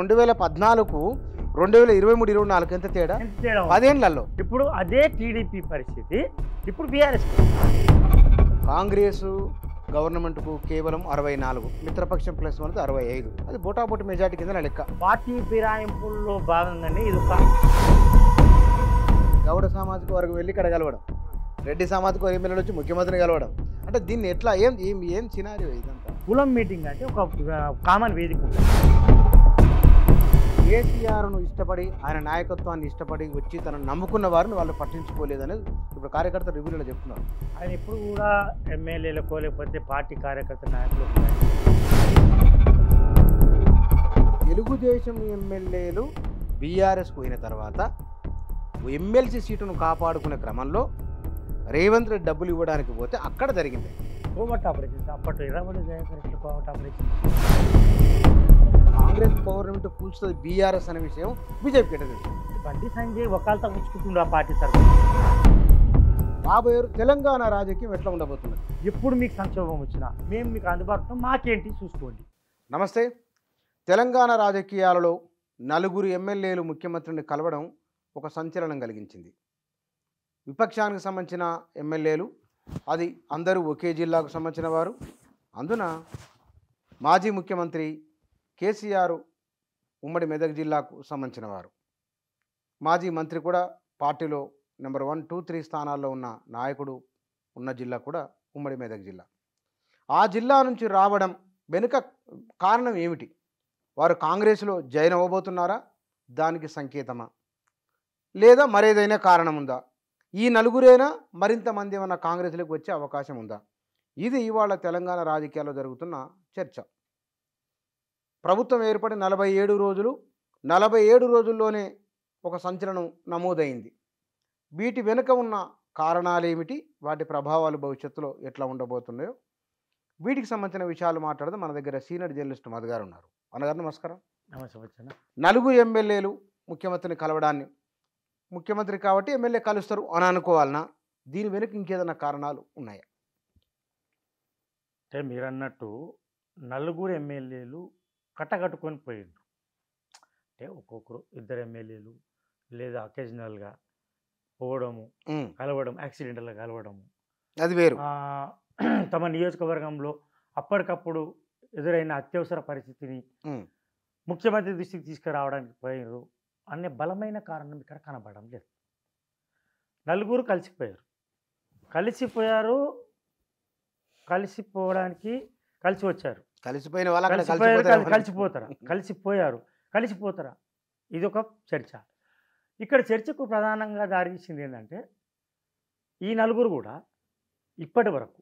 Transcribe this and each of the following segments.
అంటే 2014కు 2023-24 ఎంత తేడా? 10 ఏళ్లలో. ఇప్పుడు అదే టీడీపీ పరిస్థితి, ఇప్పుడు బీఆర్ఎస్. కాంగ్రెస్ గవర్నమెంట్కు కేవలం 64, మిత్రపక్షం ప్లస్ మనది 65. అది బోటాబోటి మెజార్టీ కింద లెక్క. పార్టీ ఫిరాయింపుల్లో భాగంగానే ఇది ఒక గౌడ సామాజిక వర్గం వెళ్ళి ఇక్కడ కలవడం, రెడ్డి సామాజిక వర్గం ఎమ్మెల్యేలు వచ్చి ముఖ్యమంత్రిని కలవడం, అంటే దీన్ని ఎట్లా ఏం సినారియో ఇదంతా? కులం మీటింగ్ అంటే ఒక కామన్ వేదిక ఉంటుంది. కేసీఆర్ను ఇష్టపడి ఆయన నాయకత్వాన్ని ఇష్టపడి వచ్చి తనను నమ్ముకున్న వారిని వాళ్ళు పట్టించుకోలేదనేది ఇప్పుడు కార్యకర్త రివ్యూలో చెప్తున్నారు. ఆయన ఎప్పుడు కూడా ఎమ్మెల్యేలకో లేకపోతే పార్టీ కార్యకర్త నాయకులు తెలుగుదేశం ఎమ్మెల్యేలు బీఆర్ఎస్కు పోయిన తర్వాత ఎమ్మెల్సీ సీటును కాపాడుకునే క్రమంలో రేవంత్ రెడ్డి డబ్బులు ఇవ్వడానికి పోతే అక్కడ జరిగింది కోమట్ ఆపరేషన్. అప్పట్లో ఇరవై కోమట్ ఆపరేషన్. కాంగ్రెస్ గవర్నమెంట్ కూల్చుతుంది బీఆర్ఎస్ అనే విషయం బీజేపీకి ఎట్టదు. బండి సంజయ్ ఒకళ్ళతో ఉంచుకుంటుండే ఆ పార్టీ తరఫున. రాబోయే తెలంగాణ రాజకీయం ఎట్లా ఉండబోతున్నది? ఎప్పుడు మీకు సంక్షోభం వచ్చినా మేము మీకు అందుబాటులో మాకేంటి చూసుకోండి. నమస్తే. తెలంగాణ రాజకీయాలలో నలుగురు ఎమ్మెల్యేలు ముఖ్యమంత్రిని కలవడం ఒక సంచలనం కలిగించింది. విపక్షానికి సంబంధించిన ఎమ్మెల్యేలు, అది అందరూ ఒకే జిల్లాకు సంబంధించిన వారు. అందున మాజీ ముఖ్యమంత్రి కేసీఆర్ ఉమ్మడి మెదక్ జిల్లాకు సంబంధించిన వారు. మాజీ మంత్రి కూడా పార్టీలో నెంబర్ 1, 2, 3 స్థానాల్లో ఉన్న నాయకుడు ఉన్న జిల్లా కూడా ఉమ్మడి మెదక్ జిల్లా. ఆ జిల్లా నుంచి రావడం వెనుక కారణం ఏమిటి? వారు కాంగ్రెస్లో జాయిన్ అవ్వబోతున్నారా? దానికి సంకేతమా, లేదా మరేదైనా కారణం ఉందా? ఈ నలుగురైనా మరింత మంది ఏమన్నా కాంగ్రెస్లోకి వచ్చే అవకాశం ఉందా? ఇది ఇవాళ తెలంగాణ రాజకీయాల్లో జరుగుతున్న చర్చ. ప్రభుత్వం ఏర్పడి 47 రోజులు, 47 రోజుల్లోనే ఒక సంచలనం నమోదైంది. వీటి వెనుక ఉన్న కారణాలు ఏమిటి, వాటి ప్రభావాలు భవిష్యత్తులో ఎట్లా ఉండబోతున్నాయో వీటికి సంబంధించిన విషయాలు మాట్లాడదాం. మన దగ్గర సీనియర్ జర్నలిస్ట్ మధు గారు ఉన్నారు. అన్నగారు నమస్కారం. నమస్తే. నలుగురు ఎమ్మెల్యేలు ముఖ్యమంత్రిని కలవడాన్ని, ముఖ్యమంత్రి కాబట్టి ఎమ్మెల్యే కలుస్తారు అని అనుకోవాలనా? దీని వెనుక ఇంకేదైనా కారణాలు ఉన్నాయా? అంటే మీరు అన్నట్టు నలుగురు ఎమ్మెల్యేలు కట్టకట్టుకొని పోయిండ్రు. అంటే ఒక్కొక్కరు ఇద్దరు ఎమ్మెల్యేలు లేదా అకేజనల్గా పోవడము, కలవడం, యాక్సిడెంటల్గా కలవడము, అది వేరు. తమ నియోజకవర్గంలో అప్పటికప్పుడు ఎదురైన అత్యవసర పరిస్థితిని ముఖ్యమంత్రి దృష్టికి తీసుకురావడానికి పోయినారు అనే బలమైన కారణం ఇక్కడ కనబడడం లేదు. నలుగురు కలిసిపోవడానికి కలిసి వచ్చారు. కలిసిపోతారా ఇది ఒక చర్చ. ఇక్కడ చర్చకు ప్రధానంగా దారితీసింది ఏంటంటే ఈ నలుగురు కూడా ఇప్పటి వరకు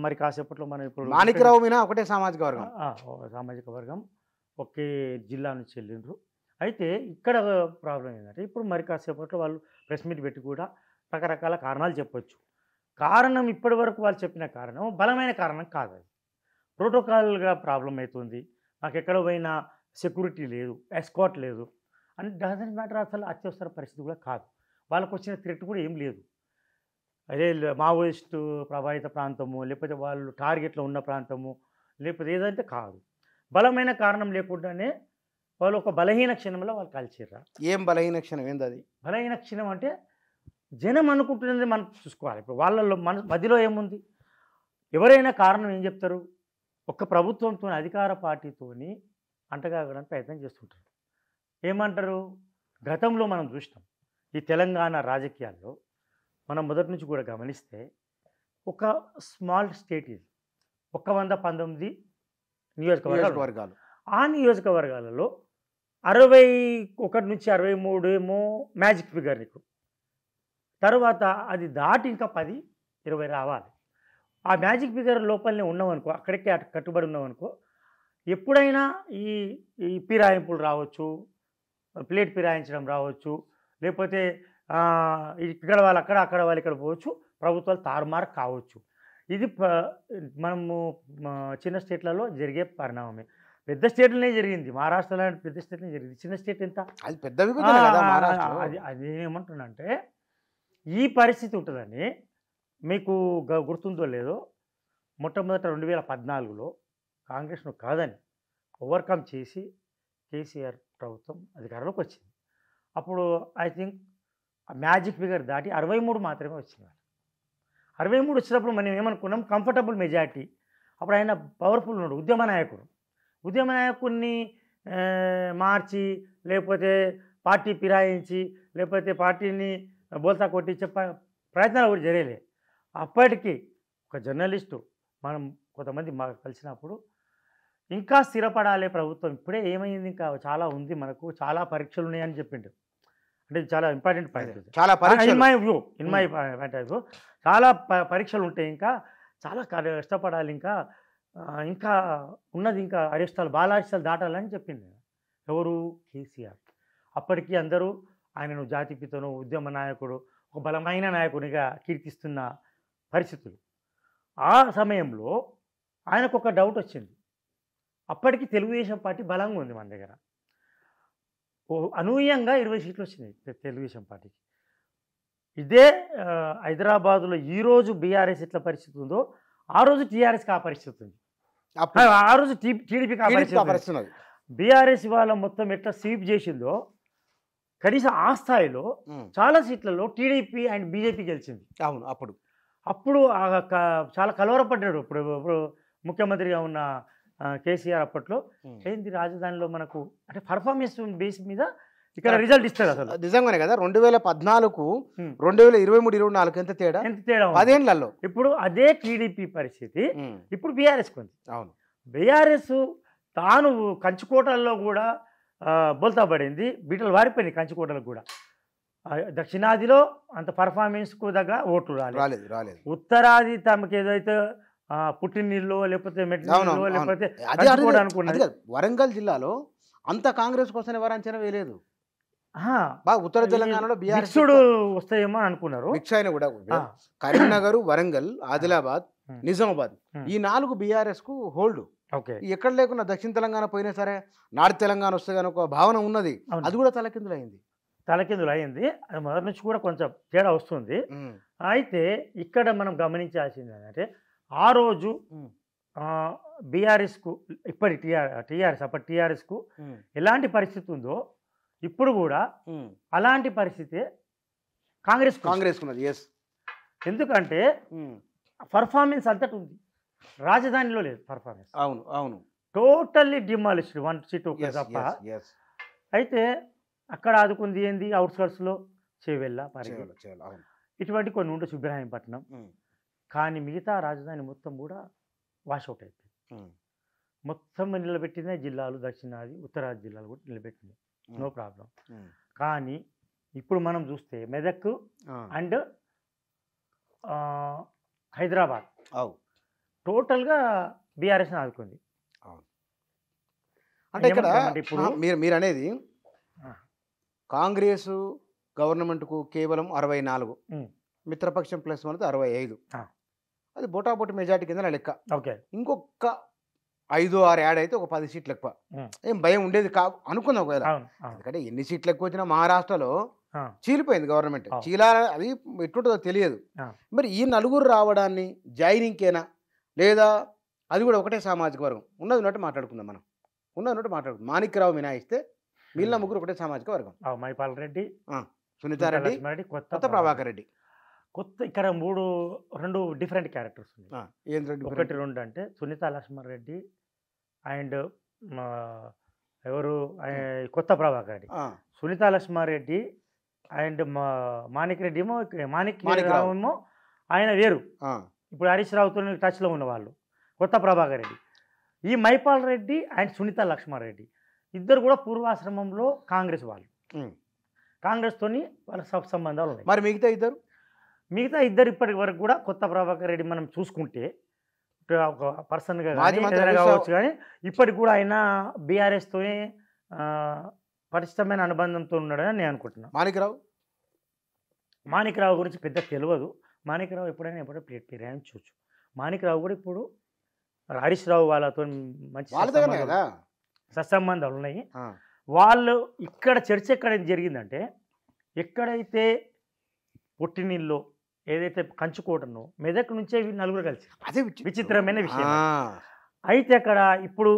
మరి కాసేపట్లో మనం ఇప్పుడు మాణిక్రావు మీద ఒకటే సామాజిక వర్గం ఒకే జిల్లా నుంచి వెళ్ళిండ్రు. అయితే ఇక్కడ ప్రాబ్లం ఏంటంటే ఇప్పుడు మరి కాసేపట్లో వాళ్ళు ప్రెస్ మీట్ పెట్టి కూడా రకరకాల కారణాలు చెప్పొచ్చు. కారణం ఇప్పటి వరకు వాళ్ళు చెప్పిన కారణం బలమైన కారణం కాదు. అది ప్రోటోకాల్గా ప్రాబ్లం అవుతుంది. మాకు ఎక్కడ పోయినా సెక్యూరిటీ లేదు, ఎస్కాట్ లేదు అని డజంట్ మ్యాటర్. అసలు అత్యవసర పరిస్థితి కూడా కాదు. వాళ్ళకు వచ్చిన థ్రెట్ కూడా ఏం లేదు. అదే మావోయిస్టు ప్రభావిత ప్రాంతము, లేకపోతే వాళ్ళు టార్గెట్లో ఉన్న ప్రాంతము, లేకపోతే ఏదంటే కాదు. బలమైన కారణం లేకుండానే వాళ్ళు ఒక బలహీన క్షణంలో వాళ్ళు కాల్చిర్రా. ఏం బలహీన క్షణం ఏంది? అది బలహీన క్షణం అంటే జనం అనుకుంటున్నది మనం చూసుకోవాలి. ఇప్పుడు వాళ్ళలో మధ్యలో ఏముంది? ఎవరైనా కారణం ఏం చెప్తారు? ఒక్క ప్రభుత్వంతో అధికార పార్టీతోని అంటగాగడానికి ప్రయత్నం చేస్తుంటారు. ఏమంటారు? గతంలో మనం చూసినాం ఈ తెలంగాణ రాజకీయాల్లో. మనం మొదటి నుంచి కూడా గమనిస్తే ఒక స్మాల్ స్టేట్ ఇది, 119 నియోజకవర్గాలు. ఆ నియోజకవర్గాలలో 61 నుంచి 63 ఏమో మ్యాజిక్ ఫిగర్ నీకు. తర్వాత అది దాటి ఇంకా 10, 20 రావాలి. ఆ మ్యాజిక్ ఫిగర్ లోపలనే ఉన్నామనుకో, అక్కడికే కట్టుబడి ఉన్నామనుకో, ఎప్పుడైనా ఈ ఫిరాయింపులు రావచ్చు, ప్లేట్ ఫిరాయించడం రావచ్చు, లేకపోతే ఇక్కడ వాళ్ళు అక్కడ వాళ్ళు ఇక్కడ పోవచ్చు, ప్రభుత్వాలు తారుమారు కావచ్చు. ఇది మనము చిన్న స్టేట్లలో జరిగే పరిణామమే. పెద్ద స్టేట్లనే జరిగింది, మహారాష్ట్రలో పెద్ద స్టేట్లనే జరిగింది. చిన్న స్టేట్ ఎంత అది పెద్ద విభజన కదా మహారాష్ట్ర. అది ఏమంటున్నానంటే ఈ పరిస్థితి ఉంటుందని మీకు గుర్తుందో లేదో, మొట్టమొదట 2014లో కాంగ్రెస్ను కాదని ఓవర్కమ్ చేసి కేసీఆర్ ప్రభుత్వం అధికారంలోకి వచ్చింది. అప్పుడు ఐ థింక్ మ్యాజిక్ ఫిగర్ దాటి 63 మాత్రమే వచ్చింది. 63 వచ్చినప్పుడు మనం ఏమనుకున్నాం, కంఫర్టబుల్ మెజార్టీ. అప్పుడు ఆయన పవర్ఫుల్ ఉన్నాడు, ఉద్యమ నాయకుడు. ఉద్యమ నాయకుడిని మార్చి, లేకపోతే పార్టీ ఫిరాయించి, లేకపోతే పార్టీని బోల్తా కొట్టించే ప్రయత్నాలు కూడా జరగలే. అప్పటికి ఒక జర్నలిస్టు మనం కొంతమంది మాకు కలిసినప్పుడు, ఇంకా స్థిరపడాలి ప్రభుత్వం, ఇప్పుడే ఏమైంది, ఇంకా చాలా ఉంది, మనకు చాలా పరీక్షలు ఉన్నాయని చెప్పిండు. అంటే చాలా ఇంపార్టెంట్ పాయింట్, చాలా in my point of view చాలా పరీక్షలు ఉంటాయి, ఇంకా చాలా కష్టపడాలి, ఇంకా ఉన్నది, ఇంకా అరిష్టాలు బాలారిష్టాలు దాటాలని చెప్పింది. ఎవరు? కేసీఆర్. అప్పటికి అందరూ ఆయనను జాతిపితను, ఉద్యమ నాయకుడు, ఒక బలమైన నాయకునిగా కీర్తిస్తున్న పరిస్థితులు. ఆ సమయంలో ఆయనకు ఒక డౌట్ వచ్చింది. అప్పటికి తెలుగుదేశం పార్టీ బలంగా ఉంది మన దగ్గర, అనూహ్యంగా 20 సీట్లు వచ్చినాయి తెలుగుదేశం పార్టీకి. ఇదే హైదరాబాదులో ఈరోజు బీఆర్ఎస్ ఎట్లా పరిస్థితి ఉందో ఆ రోజు టీఆర్ఎస్కి ఆ పరిస్థితి ఉంది, ఆ రోజు టీడీపీకి ఆ పరిస్థితి ఉంది. బీఆర్ఎస్ ఇవాళ మొత్తం ఎట్లా స్వీప్ చేసిందో కనీసం ఆ స్థాయిలో చాలా సీట్లలో టీడీపీ అండ్ బీజేపీ గెలిచింది. అవును, అప్పుడు చాలా కలవరపడ్డాడు. ఇప్పుడు ముఖ్యమంత్రిగా ఉన్న కేసీఆర్ అప్పట్లో ఏంది రాజధానిలో మనకు అంటే పర్ఫార్మెన్స్ బేస్ మీద ఇక్కడ రిజల్ట్ ఇస్తారు. అసలు నిజంగానే కదా, 2014కు 2023-24 ఎంత తేడా 10 ఏళ్లలో. ఇప్పుడు అదే టీడీపీ పరిస్థితి ఇప్పుడు బీఆర్ఎస్కి ఉంది. అవును, బీఆర్ఎస్ తాను కంచుకోటల్లో కూడా బోల్తా పడింది, బీటలు వారిపోయినాయి కంచుకోటలకు కూడా. దక్షిణాదిలో అంత పర్ఫార్మెన్స్కు దగ్గర ఓట్లు రాలేదు. ఉత్తరాది తమకు ఏదైతే పుట్టినీళ్ళు లేకపోతే మెట్టినీళ్ళు లేకపోతే అనుకున్నది. వరంగల్ జిల్లాలో అంత కాంగ్రెస్ కోసం ఎవరు అంచనా వేయలేదు. ఉత్తర తెలంగాణలో బీఆర్ఎస్ వస్తాయేమో అనుకున్నారు. మిక్స్ అయినా కూడా కరీంనగర్, వరంగల్, ఆదిలాబాద్, నిజామాబాద్ ఈ 4 బీఆర్ఎస్ కు హోల్డ్. ఎక్కడ లేకున్నా దక్షిణ తెలంగాణ పోయినా సరే నార్త్ తెలంగాణ వస్తే కానీ ఒక భావన ఉన్నది, అది కూడా తలకిందులు అయింది. అది మొదటి నుంచి కూడా కొంచెం తేడా వస్తుంది. అయితే ఇక్కడ మనం గమనించాల్సింది ఏంటంటే, ఆ రోజు బీఆర్ఎస్కు ఇప్పటి టీఆర్ఎస్ అప్పటి టీఆర్ఎస్కు ఎలాంటి పరిస్థితి ఉందో ఇప్పుడు కూడా అలాంటి పరిస్థితి కాంగ్రెస్ ఉన్నది. ఎందుకంటే పర్ఫార్మెన్స్ అంతటి ఉంది, రాజధానిలో లేదు పర్ఫార్మెన్స్. అవును టోటల్లీ డిమాలిష్డ్ 1 సీటు తప్ప. అయితే అక్కడ ఆదుకుంది ఏంది, అవుట్స్కర్ట్స్లో చేవెళ్ళ, ఇటువంటి కొన్ని ఉండే సుబ్రహ్మణ్యపట్నం. కానీ మిగతా రాజధాని మొత్తం కూడా వాషౌట్ అయిపోయింది. మొత్తం నిలబెట్టిన జిల్లాలు దక్షిణాది ఉత్తరాది జిల్లాలు కూడా నిలబెట్టినాయి, నో ప్రాబ్లం. కానీ ఇప్పుడు మనం చూస్తే మెదక్ అండ్ హైదరాబాద్ టోటల్గా బీఆర్ఎస్ని ఆదుకుంది. అంటే ఇక్కడ ఇప్పుడు మీరు అనేది కాంగ్రెస్ గవర్నమెంట్కు కేవలం 64, మిత్రపక్షం ప్లస్ మనది 65, అది బోటాబోటి మెజార్టీ కింద లెక్క. ఇంకొక 5-6 యాడ్ అయితే ఒక 10 సీట్లు ఎక్కువ, ఏం భయం ఉండేది అనుకుందాం ఒకవేళ. ఎందుకంటే ఎన్ని సీట్లు ఎక్కువ వచ్చినా మహారాష్ట్రలో చీలిపోయింది గవర్నమెంట్, అది ఎట్లుంటుందో తెలియదు. మరి ఈ 4 రావడాన్ని జాయినింగ్కేనా లేదా అది కూడా ఒకటే సామాజిక వర్గం? ఉన్నట్టు మాట్లాడుకుందాం మనం, మాట్లాడుకుందాం. మాణిక్రావు మినాయిస్తే మిగిలిన 3 ఒకటే సామాజిక వర్గం. మైపాల్ రెడ్డి, సునీతారెడ్డి, కొత్త ప్రభాకర్ రెడ్డి. ఇక్కడ 2 డిఫరెంట్ క్యారెక్టర్స్ ఉన్నాయి. 1-2 అంటే సునీతా లక్ష్మణ్ రెడ్డి అండ్ ఎవరు కొత్త ప్రభాకర్ రెడ్డి. సునీతా లక్ష్మణ్ రెడ్డి అండ్ మాణిక్ రెడ్డి మాణిక్రావు ఏమో ఆయన వేరు, ఇప్పుడు హరీష్ రావుతో టచ్లో ఉన్న వాళ్ళు. కొత్త ప్రభాకర్ రెడ్డి, ఈ మైపాల్ రెడ్డి అండ్ సునీతా లక్ష్మణ్ రెడ్డి ఇద్దరు కూడా పూర్వాశ్రమంలో కాంగ్రెస్ వాళ్ళు, కాంగ్రెస్తోని వాళ్ళ సంబంధాలు ఉన్నాయి. మరి మిగతా ఇద్దరు ఇప్పటి వరకు కూడా కొత్త ప్రభాకర్ రెడ్డి మనం చూసుకుంటే ఒక పర్సన్గా కావచ్చు, కానీ ఇప్పటికి కూడా ఆయన బీఆర్ఎస్తోనే పరిష్టమైన అనుబంధంతో ఉన్నాడని నేను అనుకుంటున్నాను. మాణిక్రావు గురించి పెద్ద తెలియదు. మాణిక్రావు ఎప్పుడైనా ఫిరాయించవచ్చు. మాణిక్రావు కూడా ఇప్పుడు హరీష్ రావు వాళ్ళతో మంచి సత్సంబంధాలు ఉన్నాయి. వాళ్ళు ఇక్కడ చర్చ ఎక్కడ జరిగిందంటే, ఎక్కడైతే పుట్టినీళ్ళు ఏదైతే కంచుకోటనో మెదక్ నుంచే 4 కలిసి, అదే విచిత్రమైన విషయం. అయితే అక్కడ ఇప్పుడు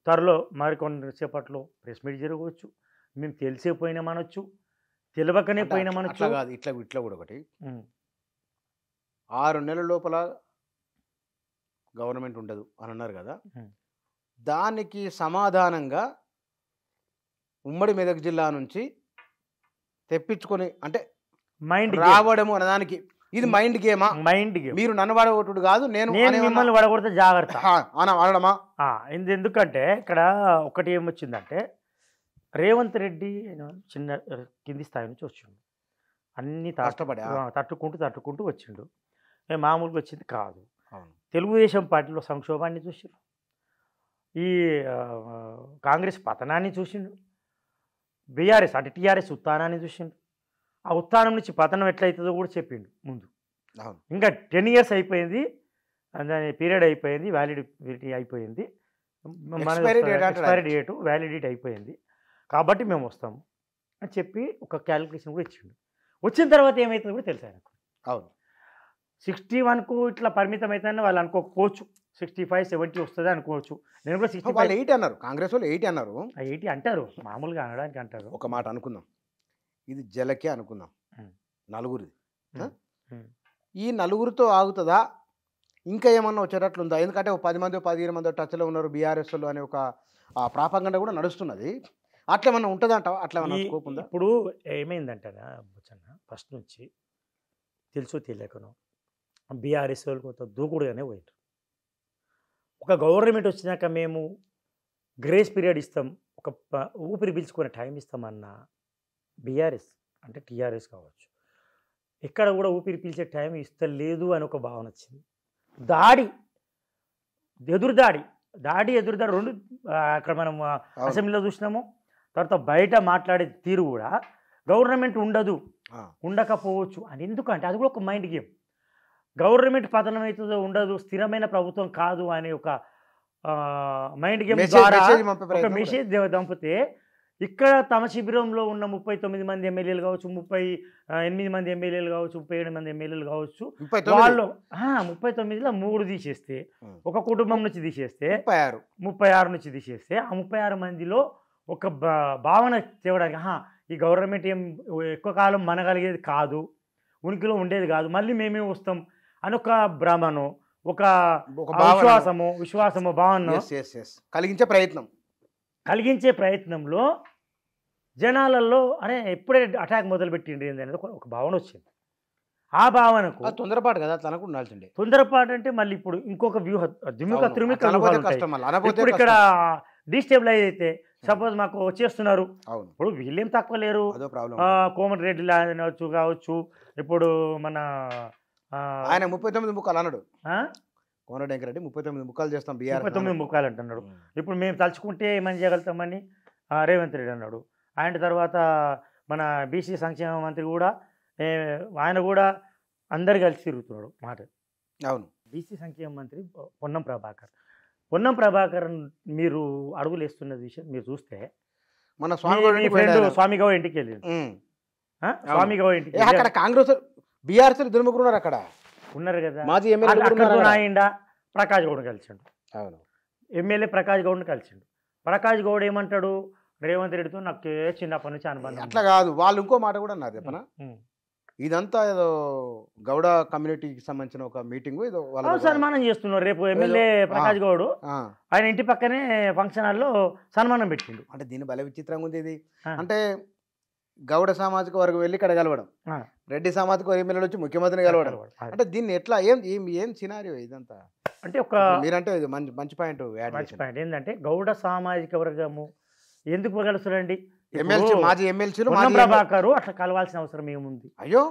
త్వరలో మరికొన్ని సేపట్లో ప్రెస్ మీట్ జరగవచ్చు. మేము తెలిసిపోయినామనొచ్చు, తెలియకనే పోయినామనొచ్చు. అట్లా కాదు, ఇట్లా కూడా ఒకటి 6 నెలల లోపల గవర్నమెంట్ ఉండదు అని అన్నారు కదా. దానికి సమాధానంగా ఉమ్మడి మెదక్ జిల్లా నుంచి తెప్పించుకొని అంటే మైండ్ రావడము అన్నదానికి ఇది మైండ్ గేమా? Mind game. మీరు నన్ను వాడగొట్టుడు కాదు, నేను మిమ్మల్ని వాడకూడదు, జాగ్రత్త వాడడమా? ఎందుకంటే ఇక్కడ ఒకటి ఏమొచ్చిందంటే రేవంత్ రెడ్డి చిన్న కింది స్థాయి నుంచి వచ్చిండు, అన్ని కష్టపడి తట్టుకుంటూ వచ్చిండు. మామూలుగా వచ్చింది కాదు. తెలుగుదేశం పార్టీలో సంక్షోభాన్ని చూసిండు, ఈ కాంగ్రెస్ పతనాన్ని చూసిండు, బీఆర్ఎస్ అంటే టీఆర్ఎస్ ఉత్థానాన్ని చూసిండు. ఆ ఉత్థానం నుంచి పతనం ఎట్లయితుందో కూడా చెప్పిండు ముందు. ఇంకా 10 years అయిపోయింది, దాని పీరియడ్ అయిపోయింది, వ్యాలిడిటీ అయిపోయింది, ఎక్స్పైరీ డేటు వ్యాలిడిటీ అయిపోయింది, కాబట్టి మేము వస్తాము అని చెప్పి ఒక క్యాలిక్యులేషన్ కూడా ఇచ్చిండు. వచ్చిన తర్వాత ఏమవుతుందో కూడా తెలుసు ఆయనకు. అవును, 61కు ఇట్లా పరిమితం అవుతుందని వాళ్ళు అనుకోకపోవచ్చు, 65, 70 వస్తుంది అనుకోవచ్చు. నేను కూడా 65 8 అన్నారు, కాంగ్రెస్ వాళ్ళు 8 అన్నారు. 80 అంటారు, మామూలుగా అనడానికి అంటారు. ఒక మాట అనుకుందాం, ఇది జలకే అనుకుందాం, నలుగురిది. ఈ నలుగురితో ఆగుతుందా, ఇంకా ఏమన్నా వచ్చేటట్లుందా? ఎందుకంటే ఒక 10 మంది 15 మంది టచ్లో ఉన్నారు బీఆర్ఎస్లో అనే ఒక ప్రాపగండ కూడా నడుస్తున్నది. అట్లా ఏమన్నా ఉంటుందంట? అట్లా ఏమన్నా స్కోప్ ఉందా? ఇప్పుడు ఏమైందంటేనా బుచ్చన్న, ఫస్ట్ నుంచి తెలుసో తెలియకనో బీఆర్ఎస్ వాళ్ళు కొంత దూకుడుగానే పోయారు. ఒక గవర్నమెంట్ వచ్చినాక మేము గ్రేస్ పీరియడ్ ఇస్తాం, ఒక ఊపిరి పీల్చుకునే టైం ఇస్తామన్న బీఆర్ఎస్ అంటే టీఆర్ఎస్ కావచ్చు, ఎక్కడ కూడా ఊపిరి పీల్చే టైం ఇస్తలేదు అని ఒక భావన వచ్చింది. ఎదురుదాడి రెండు అక్కడ మనం అసెంబ్లీలో చూసినాము. తర్వాత బయట మాట్లాడే తీరు కూడా గవర్నమెంట్ ఉండకపోవచ్చు అని. ఎందుకంటే అది కూడా ఒక మైండ్ గేమ్. గవర్నమెంట్ పతనం అవుతుందో ఉండదు, స్థిరమైన ప్రభుత్వం కాదు అనే ఒక మైండ్ గేమ్ ద్వారా ఒక మెసేజ్ దంపితే ఇక్కడ తమ శిబిరంలో ఉన్న 39 మంది ఎమ్మెల్యేలు కావచ్చు, 38 మంది ఎమ్మెల్యేలు కావచ్చు, 37 మంది ఎమ్మెల్యేలు కావచ్చు, వాళ్ళు 39లో 3 తీసేస్తే, ఒక కుటుంబం నుంచి తీసేస్తే 36 నుంచి తీసేస్తే, ఆ 36 మందిలో ఒక భావన తేవడానికి ఈ గవర్నమెంట్ ఏం ఎక్కువ కాలం మనగలిగేది కాదు, ఉనికిలో ఉండేది కాదు, మళ్ళీ మేమే వస్తాం అని ఒక భ్రమను, ఒక విశ్వాసము భావన కలిగించే ప్రయత్నంలో జనాలలో అనే ఎప్పుడే అటాక్ మొదలుపెట్టిండి అనేది ఒక భావన వచ్చింది. ఆ భావనకు తొందరపాటు కదా, తనకు ఉండాల్సిందే. తొందరపాటు అంటే మళ్ళీ ఇప్పుడు ఇంకొక ఇప్పుడు ఇక్కడ డిస్టేబులైజ్ అయితే సపోజ్ మాకు వచ్చేస్తున్నారు, ఇప్పుడు వీళ్ళేం తక్కువ లేరు, కోమటిరెడ్డి కావచ్చు, ఇప్పుడు మన ఆయన 39 ముక్కలు అన్నాడు, కోమటిరెడ్డి వెంకరెడ్డి 39 ముక్కలు చేస్తాం, 39 ముక్కలు అంటున్నాడు. ఇప్పుడు మేము తలుచుకుంటే ఏమని చేయగలుగుతామని రేవంత్ రెడ్డి అన్నాడు. ఆయన తర్వాత మన బీసీ సంక్షేమ మంత్రి కూడా ఆయన కూడా అందరు కలిసి తిరుగుతున్నాడు మాట. అవును, బీసీ సంక్షేమ మంత్రి పొన్నం ప్రభాకర్ మీరు అడుగులు వేస్తున్న విషయం మీరు చూస్తే మన స్వామిగౌడ్ ఇంటికి వెళ్ళాడు. స్వామిగౌడ్ ఇంటికి అక్కడ కాంగ్రెస్ బీఆర్ఎస్ ఇద్దరు ముగ్గురు ఉన్నారు, అక్కడ ఉన్నారు కదా, మాజీ నాయిండా ప్రకాష్ గౌడ్ కలిసిండు. అవును, ఎమ్మెల్యే ప్రకాష్ గౌడ్ని కలిసిండు. ప్రకాష్ గౌడ్ ఏమంటాడు, రేవంత్ రెడ్డితో నాకు చిన్నప్పటి నుంచి అనుబంధం. అట్లా కాదు, వాళ్ళు ఇంకో మాట కూడా అన్నారు చెప్పనా, ఇదంతా ఏదో గౌడ కమ్యూనిటీకి సంబంధించిన ఒక మీటింగ్, ఏదో సన్మానం చేస్తున్నారు. రేపు ఎమ్మెల్యే ప్రకాష్ గౌడ్ ఆయన ఇంటి పక్కనే ఫంక్షన్ హాల్లో సన్మానం పెట్టిండు. అంటే దీని భలే విచిత్రంగా ఉంది ఇది. అంటే గౌడ సామాజిక వర్గం వెళ్ళి ఇక్కడ కలవడం, రెడ్డి సామాజిక ఎమ్మెల్యేలు వచ్చి ముఖ్యమంత్రిని కలవడం, అంటే దీన్ని ఎట్లా ఏం సినారియో ఇదంతా? అంటే ఒక మీరంటే మంచి పాయింట్ ఏంటంటే గౌడ సామాజిక వర్గము ఎందుకు కలుస్తారండి, మాజీ ఎమ్మెల్సీలు ప్రభాకర్ అట్లా కలవాల్సిన అవసరం ఏముంది? అయ్యో,